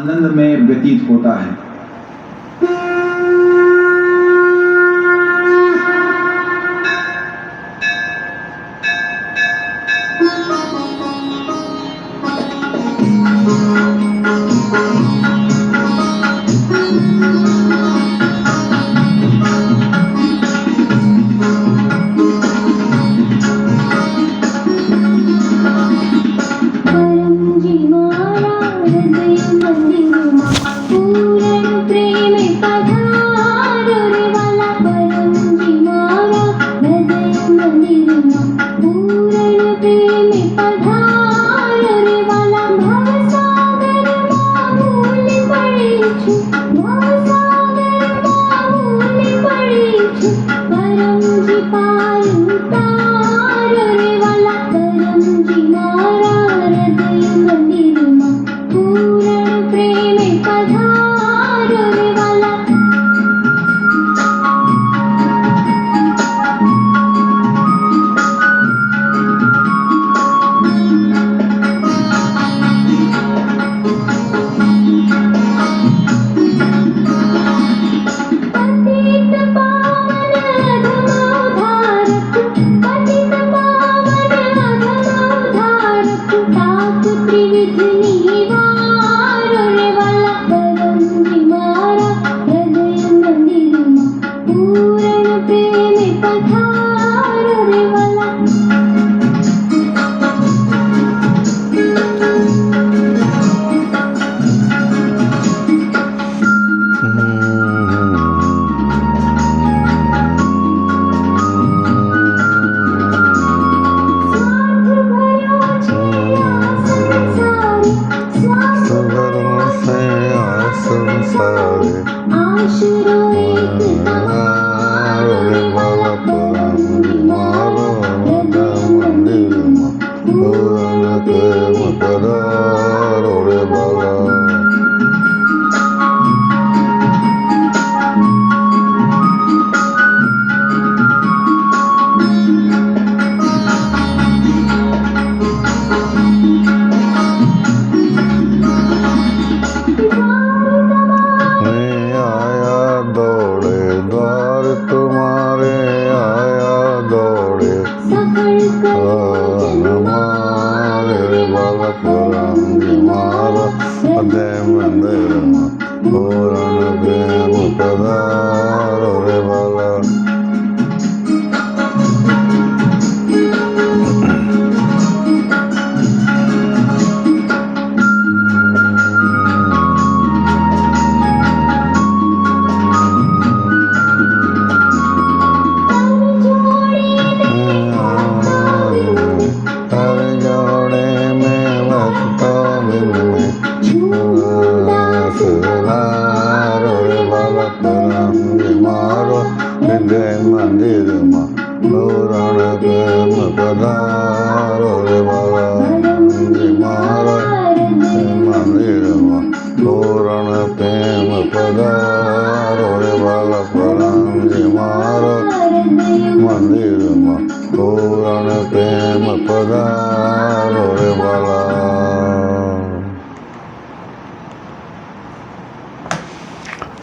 आनंद में व्यतीत होता है।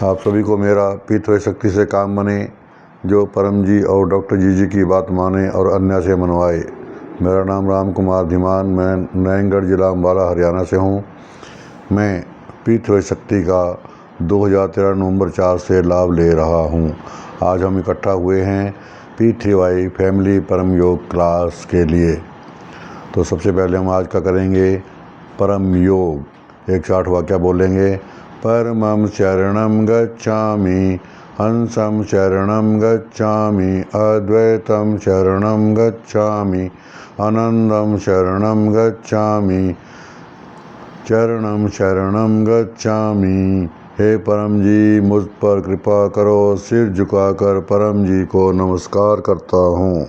आप सभी को मेरा पितृ शक्ति से काम बने, जो परम जी और डॉक्टर जी की बात माने और अन्य से मनवाए। मेरा नाम राम कुमार धीमान, मैं नयनगढ़ जिला अम्बाला हरियाणा से हूँ। मैं पितृ शक्ति का 2013 नवंबर 4 से लाभ ले रहा हूँ। आज हम इकट्ठा हुए हैं P3Y फैमिली परम योग क्लास के लिए। तो सबसे पहले हम आज का करेंगे परम योग। 108 वाक्य बोलेंगे। परमं शरणं गच्छामि, हंसं शरणं गच्छामि, अद्वैतं शरणं गच्छामि, आनंदं शरणं गच्छामि, चरणं शरणं गच्छामि। हे परम जी, मुझ पर कृपा करो। सिर झुकाकर परम जी को नमस्कार करता हूँ।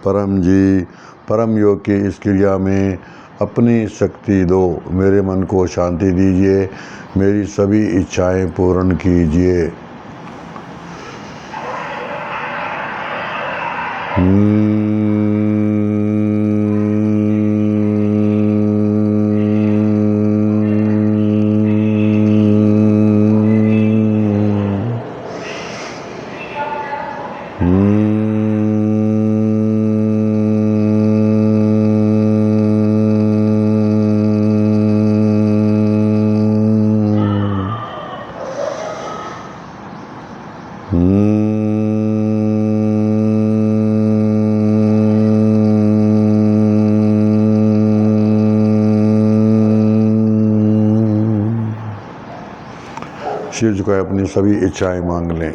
परम जी, परम योग की इस क्रिया में अपनी शक्ति दो। मेरे मन को शांति दीजिए, मेरी सभी इच्छाएं पूर्ण कीजिए। सिर झुकाए अपनी सभी इच्छाएं मांग लें।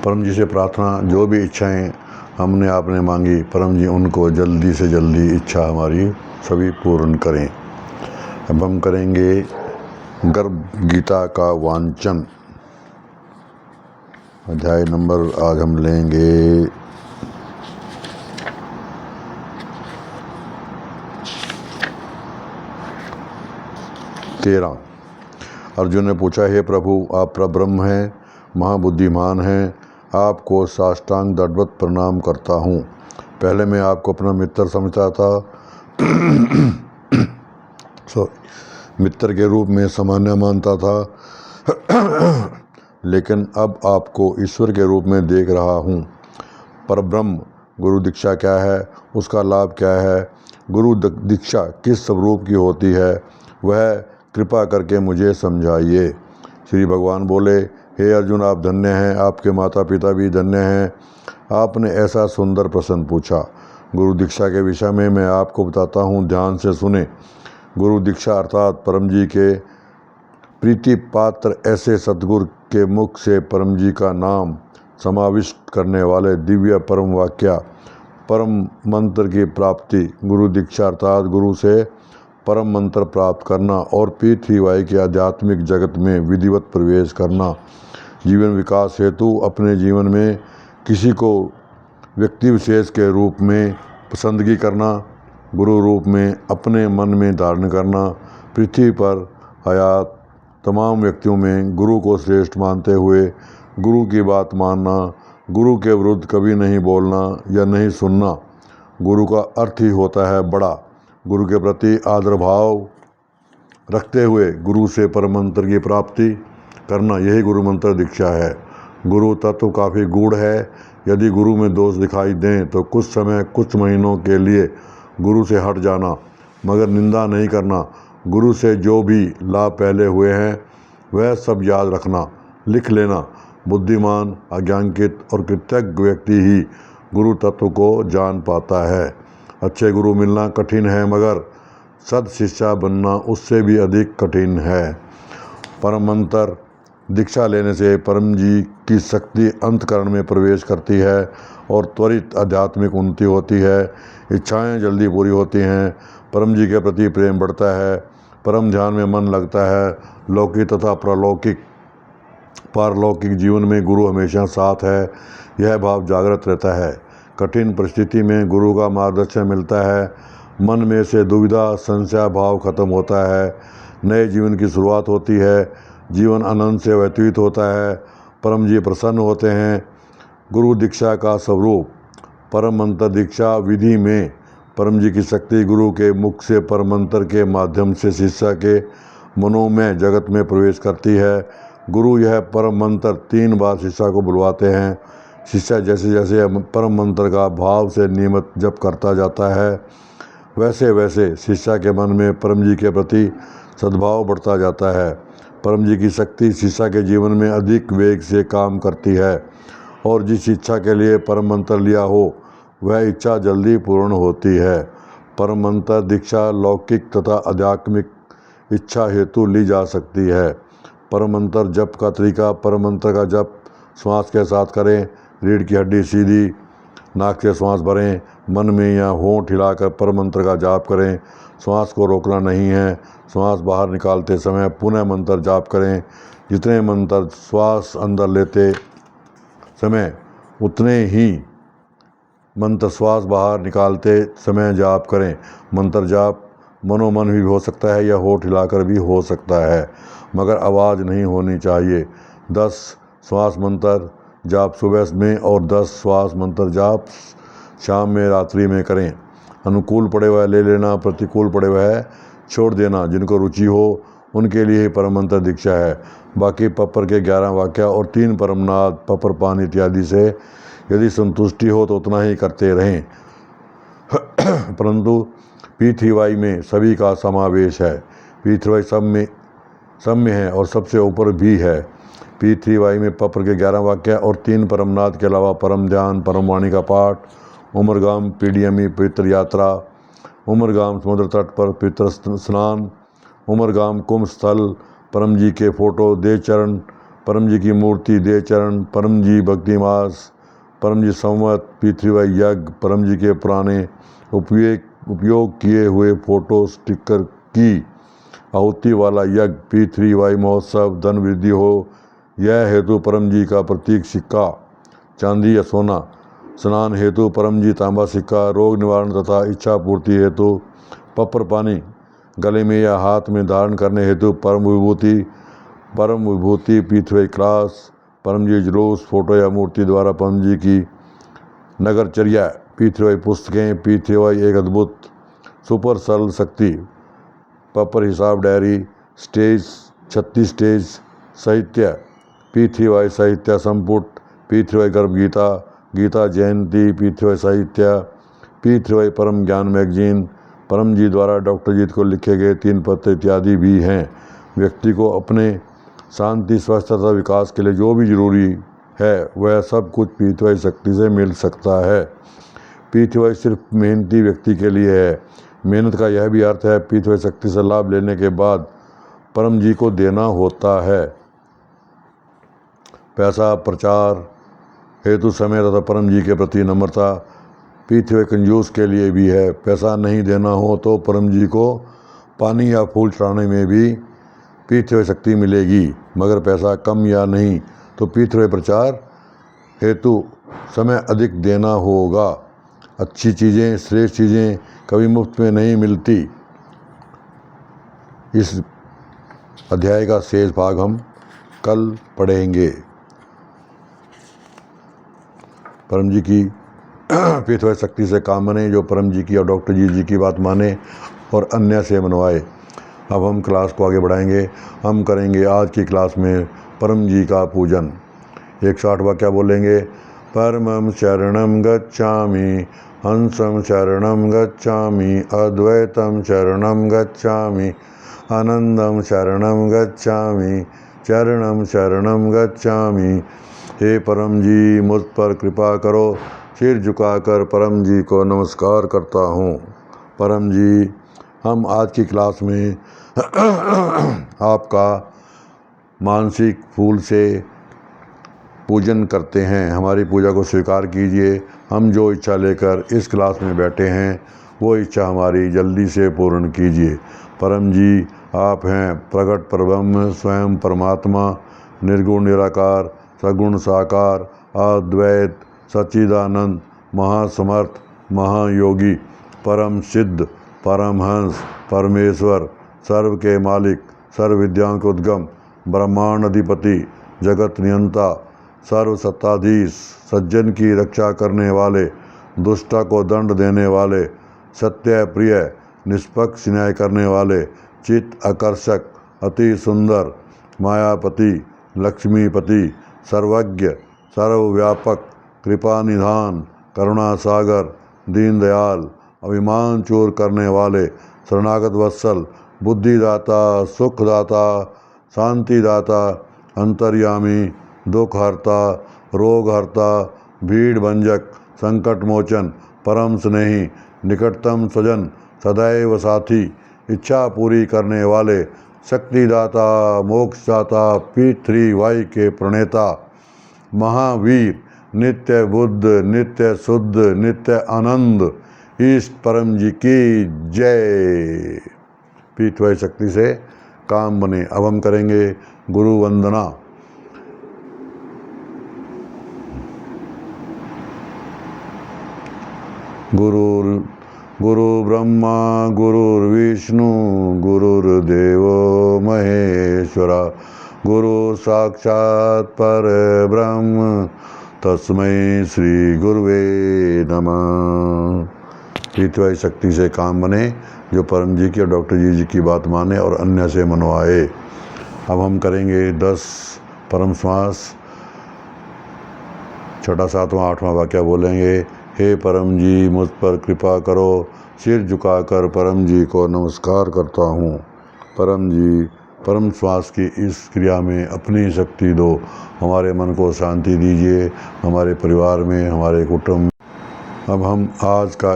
परम जी से प्रार्थना, जो भी इच्छाएं हमने आपने मांगी, परम जी उनको जल्दी से जल्दी इच्छा हमारी सभी पूर्ण करें। अब हम करेंगे गर्भ गीता का वांचन। अध्याय नंबर आज हम लेंगे 13। अर्जुन ने पूछा, हे प्रभु, आप परब्रह्म हैं, महाबुद्धिमान हैं, आपको साष्टांग दंडवत प्रणाम करता हूँ। पहले मैं आपको अपना मित्र समझता था मित्र के रूप में सामान्य मानता था लेकिन अब आपको ईश्वर के रूप में देख रहा हूँ। परब्रह्म गुरु दीक्षा क्या है, उसका लाभ क्या है, गुरु दीक्षा किस स्वरूप की होती है, वह कृपा करके मुझे समझाइए। श्री भगवान बोले, हे अर्जुन, आप धन्य हैं, आपके माता पिता भी धन्य हैं, आपने ऐसा सुंदर प्रश्न पूछा। गुरु दीक्षा के विषय में मैं आपको बताता हूँ, ध्यान से सुने। गुरु दीक्षा अर्थात परम जी के प्रीति पात्र ऐसे सद्गुरु के मुख से परम जी का नाम समाविष्ट करने वाले दिव्य परम वाक्या परम मंत्र की प्राप्ति। गुरु दीक्षा अर्थात गुरु से परम मंत्र प्राप्त करना और पृथ्वी के आध्यात्मिक जगत में विधिवत प्रवेश करना। जीवन विकास हेतु अपने जीवन में किसी को व्यक्ति विशेष के रूप में पसंदगी करना, गुरु रूप में अपने मन में धारण करना, पृथ्वी पर हयात तमाम व्यक्तियों में गुरु को श्रेष्ठ मानते हुए गुरु की बात मानना, गुरु के विरुद्ध कभी नहीं बोलना या नहीं सुनना। गुरु का अर्थ ही होता है बड़ा। गुरु के प्रति आदर भाव रखते हुए गुरु से परम मंत्र की प्राप्ति करना, यही गुरु मंत्र दीक्षा है। गुरु तत्व काफ़ी गूढ़ है। यदि गुरु में दोष दिखाई दें तो कुछ समय, कुछ महीनों के लिए गुरु से हट जाना, मगर निंदा नहीं करना। गुरु से जो भी लाभ पहले हुए हैं वह सब याद रखना, लिख लेना। बुद्धिमान, अज्ञानकित और कृतज्ञ व्यक्ति ही गुरु तत्व को जान पाता है। अच्छे गुरु मिलना कठिन है, मगर सद शिष्या बनना उससे भी अधिक कठिन है। परम मंत्र दीक्षा लेने से परम जी की शक्ति अंतकरण में प्रवेश करती है और त्वरित आध्यात्मिक उन्नति होती है। इच्छाएं जल्दी पूरी होती हैं, परम जी के प्रति प्रेम बढ़ता है, परम ध्यान में मन लगता है। लौकिक तथा पारलौकिक जीवन में गुरु हमेशा साथ है, यह भाव जागृत रहता है। कठिन परिस्थिति में गुरु का मार्गदर्शन मिलता है, मन में से दुविधा संशय भाव खत्म होता है, नए जीवन की शुरुआत होती है, जीवन आनंद से व्यतीत होता है, परम जी प्रसन्न होते हैं। गुरु दीक्षा का स्वरूप। परम मंत्र दीक्षा विधि में परम जी की शक्ति गुरु के मुख से परम मंत्र के माध्यम से शिष्य के मनोमय जगत में प्रवेश करती है। गुरु यह परम मंत्र 3 बार शिष्य को बुलवाते हैं। शिष्य जैसे जैसे परम मंत्र का भाव से नियमित जप करता जाता है, वैसे वैसे शिष्य के मन में परम जी के प्रति सद्भाव बढ़ता जाता है। परम जी की शक्ति शिष्य के जीवन में अधिक वेग से काम करती है और जिस इच्छा के लिए परम मंत्र लिया हो वह इच्छा जल्दी पूर्ण होती है। परम मंत्र दीक्षा लौकिक तथा आध्यात्मिक इच्छा हेतु ली जा सकती है। परम मंत्र जप का तरीका। परम मंत्र का जप श्वास के साथ करें। रीढ़ की हड्डी सीधी, नाक से श्वास भरें, मन में या होंठ हिलाकर परम मंत्र का जाप करें। श्वास को रोकना नहीं है। श्वास बाहर निकालते समय पुनः मंत्र जाप करें। जितने मंत्र श्वास अंदर लेते समय उतने ही मंत्र श्वास बाहर निकालते समय जाप करें। मंत्र जाप मनोमन भी हो सकता है या होठ हिलाकर भी हो सकता है, मगर आवाज़ नहीं होनी चाहिए। 10 श्वास मंत्र जाप सुबह में और 10 श्वास मंत्र जाप शाम में, रात्रि में करें। अनुकूल पड़े वह ले लेना, प्रतिकूल पड़े वह छोड़ देना। जिनको रुचि हो उनके लिए ही परम मंत्र दीक्षा है। बाकी पपर के 11 वाक्य और 3 परमनाद पपर पान इत्यादि से यदि संतुष्टि हो तो उतना ही करते रहें। परंतु P3Y में सभी का समावेश है। P3Y सब में है और सबसे ऊपर भी है। P3Y में पपर के 11 वाक्य और 3 परमनाद के अलावा परम ध्यान, परम वाणी का पाठ, उमरगाम PDME पवित्र यात्रा, उमरगाम समुद्र तट पर पवित्र स्नान, उमरगाम कुंभ स्थल, परम जी के फोटो दे चरण, परम जी की मूर्ति दे चरण, परम जी भक्ति मास, परम जी संवत, P3Y यज्ञ, परम जी के पुराने उपयोग किए हुए फोटो स्टिकर की आहुति वाला यज्ञ, P3Y महोत्सव, धन वृद्धि हो यह हेतु परम जी का प्रतीक सिक्का चांदी या सोना, स्नान हेतु परम जी तांबा सिक्का, रोग निवारण तथा इच्छा पूर्ति हेतु पपर पानी, गले में या हाथ में धारण करने हेतु परम विभूति P3Y क्लास, परम जी जुलूस, फोटो या मूर्ति द्वारा परम जी की नगरचर्या, P3Y पुस्तकें, P3Y एक अद्भुत सुपर सरल शक्ति, पपर हिसाब डायरी, स्टेज 36 स्टेज साहित्य, P3Y साहित्य संपुट, P3Y गर्भ गीता, गीता जयंती, P3Y साहित्य, P3Y परम ज्ञान मैगजीन, परम जी द्वारा डॉक्टर जीत को लिखे गए 3 पत्र इत्यादि भी हैं। व्यक्ति को अपने शांति, स्वस्थ तथा विकास के लिए जो भी जरूरी है वह सब कुछ P3Y शक्ति से मिल सकता है। P3Y सिर्फ मेहनती व्यक्ति के लिए है। मेहनत का यह भी अर्थ है P3Y शक्ति से लाभ लेने के बाद परम जी को देना होता है। पैसा प्रचार हेतु समय तथा परम जी के प्रति नम्रता P3Y कंजूस के लिए भी है। पैसा नहीं देना हो तो परम जी को पानी या फूल चढ़ाने में भी P3Y शक्ति मिलेगी, मगर पैसा कम या नहीं तो P3Y प्रचार हेतु समय अधिक देना होगा। अच्छी चीज़ें, श्रेष्ठ चीज़ें कभी मुफ्त में नहीं मिलती। इस अध्याय का शेष भाग हम कल पढ़ेंगे। परम जी की P3Y शक्ति से काम बने, जो परम जी की और डॉक्टर जी की बात माने और अन्य से मनवाए। अब हम क्लास को आगे बढ़ाएंगे। हम करेंगे आज की क्लास में परम जी का पूजन। 108 वाक्य बोलेंगे। परमं शरणं गच्छामि, हंसं शरणं गच्छामि, अद्वैतं शरणं गच्छामि, आनंदं शरणं गच्छामि, चरणं शरणं गच्छामि। हे परम जी, मुझ पर कृपा करो। सिर झुकाकर परम जी को नमस्कार करता हूँ। परम जी, हम आज की क्लास में आपका मानसिक फूल से पूजन करते हैं। हमारी पूजा को स्वीकार कीजिए। हम जो इच्छा लेकर इस क्लास में बैठे हैं वो इच्छा हमारी जल्दी से पूर्ण कीजिए। परम जी, आप हैं प्रकट परब्रह्म, स्वयं परमात्मा, निर्गुण निराकार, सगुण साकार, अद्वैत सच्चिदानंद, महासमर्थ, महायोगी, परम सिद्ध, परमहंस, परमेश्वर, सर्व के मालिक, सर्व विद्याओं के उद्गम, ब्रह्मांड अधिपति, जगत नियंता, सर्व सत्ताधीश, सज्जन की रक्षा करने वाले, दुष्टा को दंड देने वाले, सत्य प्रिय, निष्पक्ष न्याय करने वाले, चित्त आकर्षक, अति सुंदर, मायापति, लक्ष्मीपति, सर्वज्ञ, सर्वव्यापक, कृपा निधान, करुणा सागर, दीनदयाल, अभिमान चूर करने वाले, शरणागत वत्सल, बुद्धिदाता, सुखदाता, शांतिदाता, अंतर्यामी, दुखहर्ता, रोगहर्ता, भीड़ भंजक, संकट मोचन, परम स्नेही, निकटतम स्वजन, सदैव साथी, इच्छा पूरी करने वाले, शक्तिदाता, मोक्षदाता, P3Y के प्रणेता, महावीर, नित्य बुद्ध, नित्य शुद्ध, नित्य आनंद, इष्ट परम जी की जय। P3Y शक्ति से काम बने। अब हम करेंगे गुरु वंदना। गुरु ब्रह्मा गुरुर्विष्णु गुरुर्देवो महेश्वरा, गुरु साक्षात् परब्रह्म तस्मै श्री गुरुवे नमः। पृथ्वी शक्ति से काम बने, जो परम जी की और डॉक्टर जी की बात माने और अन्य से मनवाए। अब हम करेंगे 10 परम श्वास। छठा, सातवां, आठवां वाक्य बोलेंगे। हे परम जी, मुझ पर कृपा करो, सिर झुकाकर परम जी को नमस्कार करता हूँ। परम जी, परम श्वास की इस क्रिया में अपनी शक्ति दो, हमारे मन को शांति दीजिए, हमारे परिवार में, हमारे कुटुंब। अब हम आज का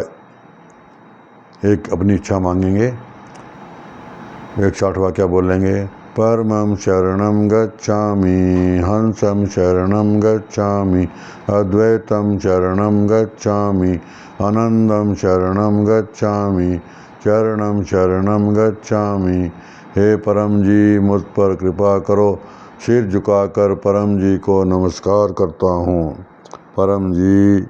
एक अपनी इच्छा मांगेंगे। 160 वाक्य बोलेंगे। परमं शरणं गच्छामि, हंसं शरणं गच्छामि, अद्वैतं शरणं गच्छामि, आनंदं शरणं गच्छामि, चरणं शरणं गच्छामि। हे परम जी, मुझ पर कृपा करो, सिर झुकाकर परम जी को नमस्कार करता हूँ। परम जी,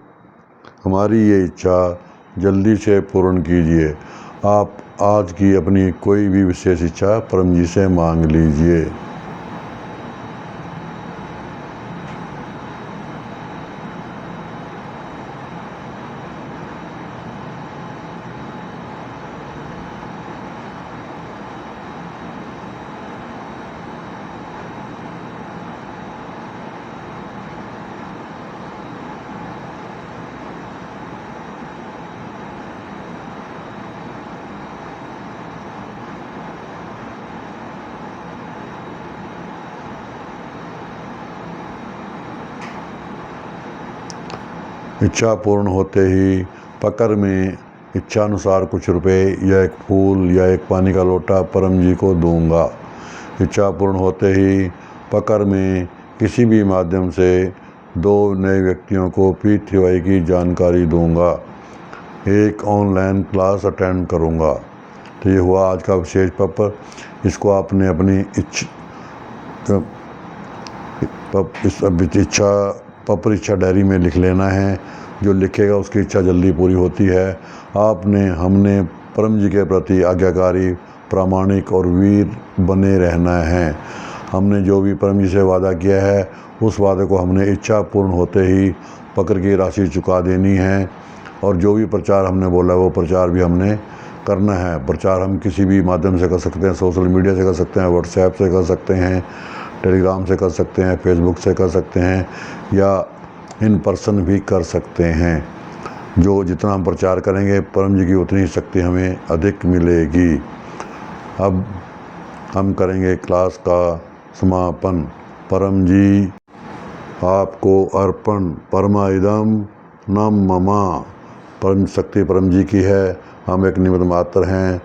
हमारी ये इच्छा जल्दी से पूर्ण कीजिए। आप आज की अपनी कोई भी विशेष इच्छा परम जी से मांग लीजिए। इच्छा पूर्ण होते ही पकर में इच्छानुसार कुछ रुपए या एक फूल या एक पानी का लोटा परम जी को दूंगा। इच्छा पूर्ण होते ही पकर में किसी भी माध्यम से 2 नए व्यक्तियों को पृथ्वी की जानकारी दूंगा। एक ऑनलाइन क्लास अटेंड करूंगा। तो ये हुआ आज का विशेष पत्र। इसको आपने अपनी इच्छा पत्र इच्छा डायरी में लिख लेना है। जो लिखेगा उसकी इच्छा जल्दी पूरी होती है। हमने परम जी के प्रति आज्ञाकारी, प्रामाणिक और वीर बने रहना है। हमने जो भी परम जी से वादा किया है उस वादे को हमने इच्छा पूर्ण होते ही पकड़ की राशि चुका देनी है। और जो भी प्रचार हमने बोला वो प्रचार भी हमने करना है। प्रचार हम किसी भी माध्यम से कर सकते हैं। सोशल मीडिया से कर सकते हैं, व्हाट्सएप से कर सकते हैं, टेलीग्राम से कर सकते हैं, फेसबुक से कर सकते हैं, या इन पर्सन भी कर सकते हैं। जो जितना हम प्रचार करेंगे परम जी की उतनी शक्ति हमें अधिक मिलेगी। अब हम करेंगे क्लास का समापन। परम जी, आपको अर्पण। परमाइदम नम ममा। परम शक्ति परम जी की है, हम एक निमित्त मात्र हैं।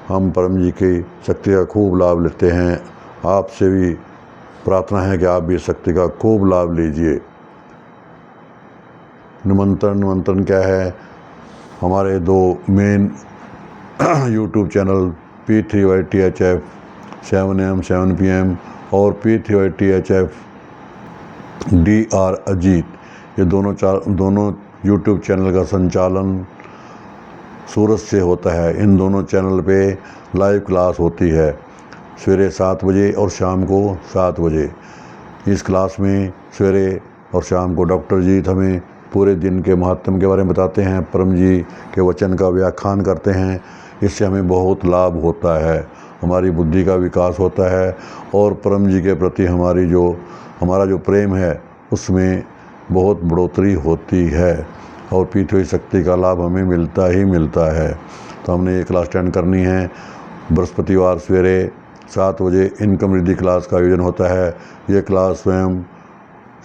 हम परम जी की शक्ति का खूब लाभ लेते हैं। आपसे भी प्रार्थना है कि आप भी शक्ति का खूब लाभ लीजिए। निमंत्रण क्या है? हमारे 2 main YouTube channel P3YTHF 7 AM 7 PM और P3YTHF DR अजीत, ये दोनों यूट्यूब चैनल का संचालन सूरत से होता है। इन दोनों चैनल पे लाइव क्लास होती है सवेरे 7 बजे और शाम को 7 बजे। इस क्लास में सवेरे और शाम को डॉक्टर जी हमें पूरे दिन के महत्व के बारे में बताते हैं, परम जी के वचन का व्याख्यान करते हैं। इससे हमें बहुत लाभ होता है, हमारी बुद्धि का विकास होता है और परम जी के प्रति हमारा जो प्रेम है उसमें बहुत बढ़ोतरी होती है और पृथ्वी शक्ति का लाभ हमें मिलता ही मिलता है। तो हमने ये क्लास अटेंड करनी है। बृहस्पतिवार सवेरे 7 बजे इनकम रिद्धि क्लास का आयोजन होता है। ये क्लास स्वयं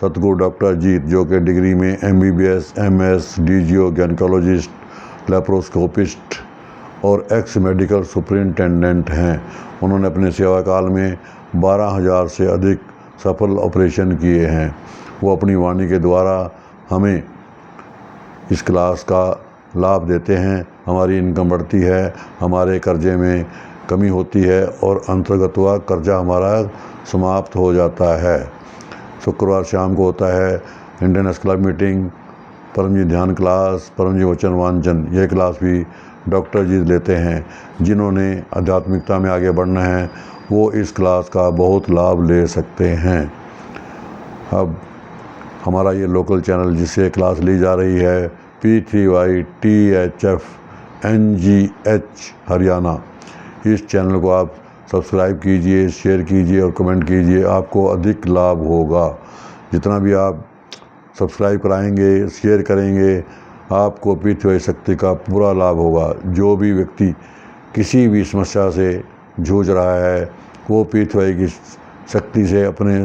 सतगुरु डॉक्टर जीत, जो कि डिग्री में MBBS, MS, DGO, गैनकोलॉजिस्ट, लेप्रोस्कोपिस्ट और एक्स मेडिकल सुपरिटेंडेंट हैं। उन्होंने अपने सेवा काल में 12,000 से अधिक सफल ऑपरेशन किए हैं। वो अपनी वाणी के द्वारा हमें इस क्लास का लाभ देते हैं। हमारी इनकम बढ़ती है, हमारे कर्जे में कमी होती है और अंतर्गतवा कर्जा हमारा समाप्त हो जाता है। शुक्रवार शाम को होता है इंडियन क्लब मीटिंग, परम जी ध्यान क्लास, परम जी वचन वांचन। यह क्लास भी डॉक्टर जी लेते हैं। जिन्होंने आध्यात्मिकता में आगे बढ़ना है वो इस क्लास का बहुत लाभ ले सकते हैं। अब हमारा ये लोकल चैनल जिससे क्लास ली जा रही है P3YTHF NGH हरियाणा। इस चैनल को आप सब्सक्राइब कीजिए, शेयर कीजिए और कमेंट कीजिए, आपको अधिक लाभ होगा। जितना भी आप सब्सक्राइब कराएंगे, शेयर करेंगे, आपको पृथ्वी शक्ति का पूरा लाभ होगा। जो भी व्यक्ति किसी भी समस्या से जूझ रहा है वो पृथ्वी की शक्ति से अपने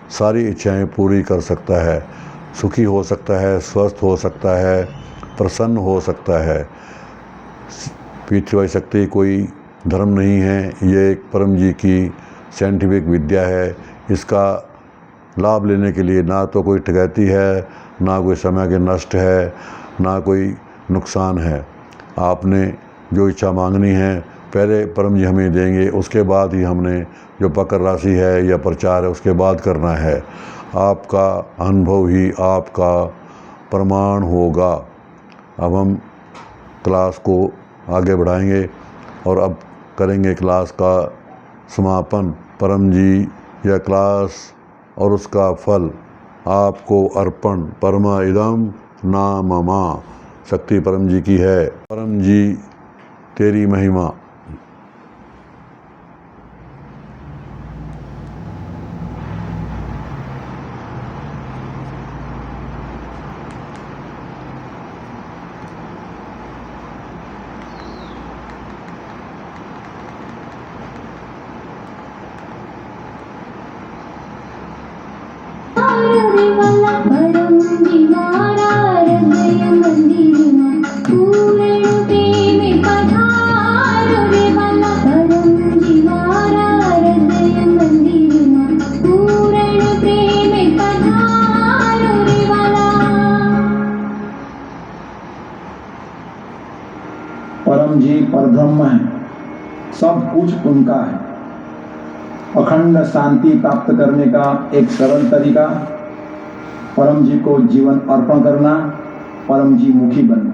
सारी इच्छाएं पूरी कर सकता है, सुखी हो सकता है, स्वस्थ हो सकता है, प्रसन्न हो सकता है। पृथ्वी शक्ति कोई धर्म नहीं है, ये एक परम जी की साइंटिफिक विद्या है। इसका लाभ लेने के लिए ना तो कोई ठगैती है, ना कोई समय के नष्ट है, ना कोई नुकसान है। आपने जो इच्छा मांगनी है पहले परम जी हमें देंगे, उसके बाद ही हमने जो पकड़ राशि है या प्रचार है उसके बाद करना है। आपका अनुभव ही आपका प्रमाण होगा। अब हम क्लास को आगे बढ़ाएंगे और अब करेंगे क्लास का समापन। परम जी या क्लास और उसका फल आपको अर्पण। परमा इदम ना ममा। शक्ति परम जी की है। परम जी तेरी महिमा। परम जी परब्रह्म है, सब कुछ उनका है। अखंड शांति प्राप्त करने का एक सरल तरीका, परम जी को जीवन अर्पण करना, परम जी मुखी बनना।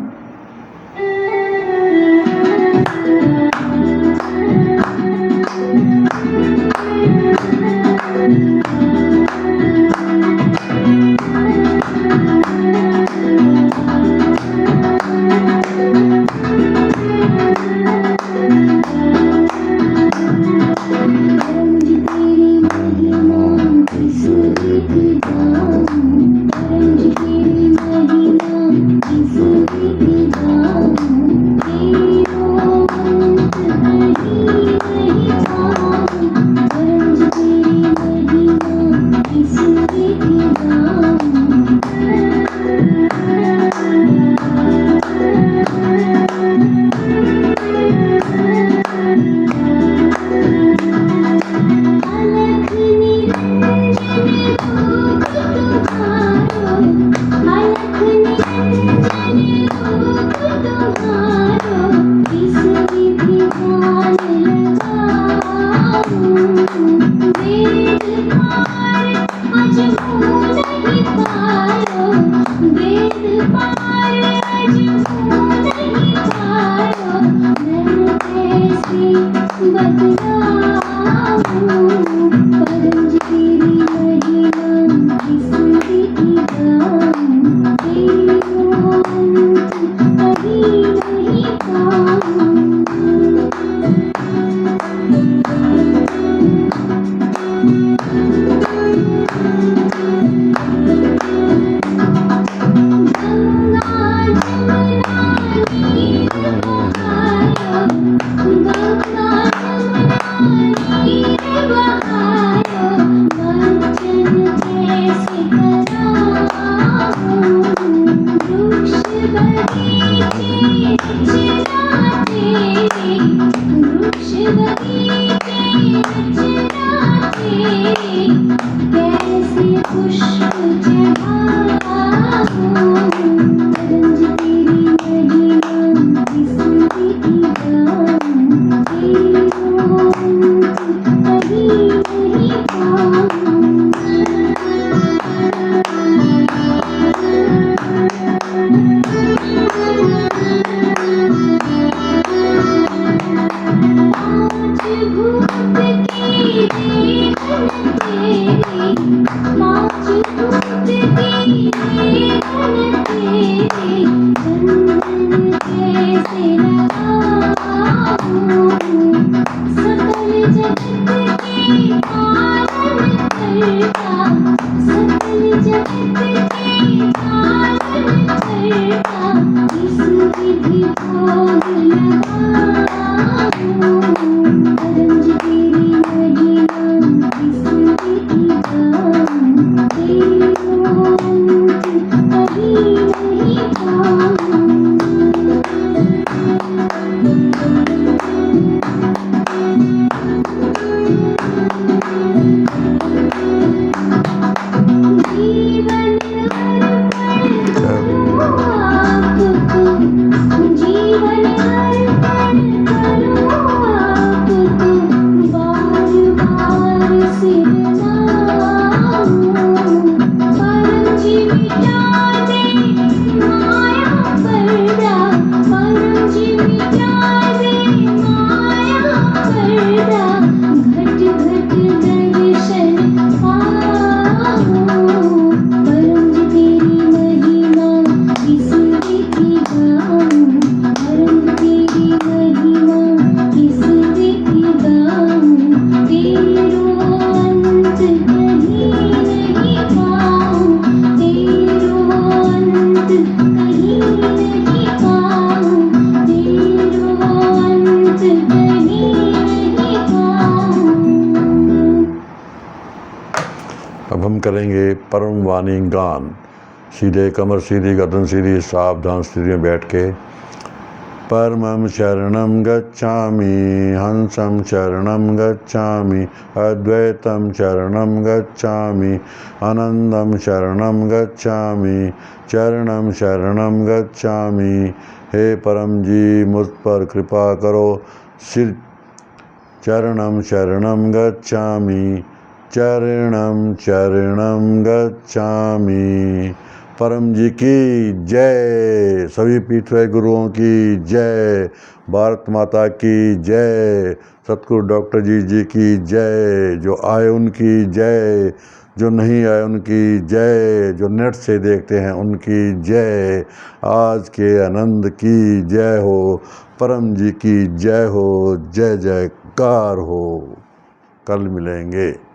परम वाणी गान। सीधे कमर सीधी, गर्दन सीधी, सावधान स्थिति में बैठ के परमं शरणं गच्छामि, हंसं शरणं गच्छामि, अद्वैतं शरणं गच्छामि, आनंदं शरणं गच्छामि, चरणं शरणं गच्छामि। हे परम जी, मुझ पर कृपा करो। सिर चरणं शरणं गच्छामि, चरणं शरणं गच्छामि। परम जी की जय, सभी पीठवे गुरुओं की जय, भारत माता की जय, सतगुरु डॉक्टर जी की जय, जो आए उनकी जय, जो नहीं आए उनकी जय, जो नेट से देखते हैं उनकी जय। आज के आनंद की जय हो, परम जी की जय हो, जय जयकार हो। कल मिलेंगे।